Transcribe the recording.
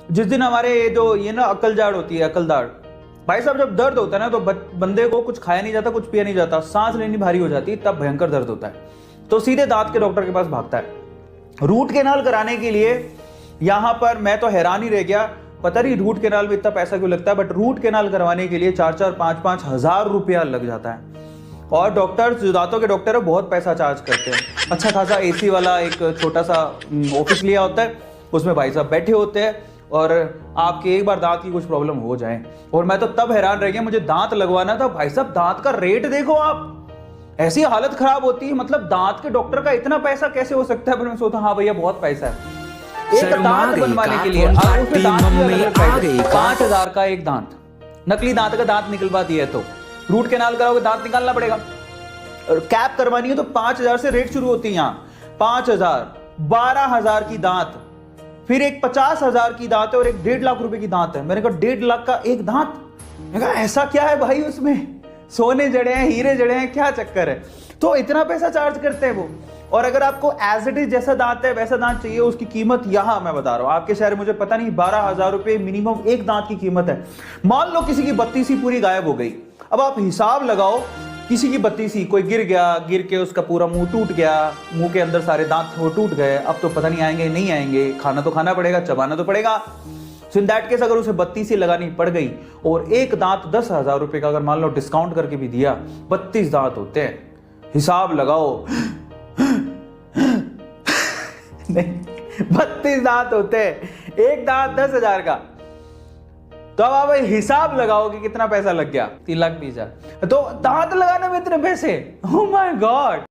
जिस दिन हमारे ये ना अकलजाड़ होती है, अकलदाड़, भाई साहब जब दर्द होता है ना तो बंदे को कुछ खाया नहीं जाता, कुछ पिया नहीं जाता, सांस लेनी भारी हो जाती है, तब भयंकर दर्द होता है, तो सीधे दांत के डॉक्टर के पास भागता है। रूट कैनाल कराने के लिए यहां पर मैं तो हैरान ही रह गया, पता नहीं रूट कैनाल में इतना पैसा क्यों लगता है, बट रूट कैनाल करवाने के लिए 4-4, 5-5 हजार रुपया लग जाता है। और डॉक्टर जो दांतों के डॉक्टर है बहुत पैसा चार्ज करते हैं। अच्छा खासा एसी वाला एक छोटा सा ऑफिस लिया होता है, उसमें भाई साहब बैठे होते हैं और आपके एक बार दांत की कुछ प्रॉब्लम हो जाए। और मैं तो तब हैरान रह गया, मुझे दांत लगवाना था, भाई साहब दांत का रेट देखो आप, ऐसी हालत खराब होती है, मतलब दांत के डॉक्टर का इतना पैसा कैसे हो सकता है। पर मैं सोचता हाँ भैया बहुत पैसा है एक दांत बनवाने के लिए। अब उसमें दांत 5,000 का एक दांत, नकली दांत का दांत निकलवा दिया है तो रूट कैनाल कराओगे दांत निकालना पड़ेगा। और कैप करवानी है तो 5,000 से रेट शुरू होती है यहाँ, 5,000, 12,000 की दांत, फिर एक 50,000 की दांत है और एक 1.5 लाख रुपए की दांत है। मैंने कहा 1.5 लाख का एक दांत, मैंने कहा ऐसा क्या है भाई, उसमें सोने जड़े हैं, हीरे जड़े हैं, क्या चक्कर है, तो इतना पैसा चार्ज करते हैं वो। और अगर आपको एज इट इज जैसा दांत है वैसा दांत चाहिए, उसकी कीमत यहां मैं बता रहा हूं आपके शहर मुझे पता नहीं 12,000 रुपए मिनिमम एक दांत की कीमत है। मान लो किसी की बत्ती सी पूरी गायब हो गई, अब आप हिसाब लगाओ, किसी की बत्ती सी, कोई गिर गया, गिर के उसका पूरा मुंह टूट गया, मुंह के अंदर सारे दांत वो टूट गए, अब तो पता नहीं आएंगे नहीं आएंगे, खाना तो खाना पड़ेगा, चबाना तो पड़ेगा। सो इन दैट केस अगर उसे बत्ती सी लगानी पड़ गई और एक दांत 10,000 रुपए का अगर मान लो डिस्काउंट करके भी दिया, 32 दांत होते हैं, हिसाब लगाओ नहीं 32 दांत होते हैं, एक दांत 10,000 का, तो अब आप हिसाब लगाओ कि कितना पैसा लग गया, 3,20,000। तो दांत लगाने में इतने पैसे, ओह माय गॉड।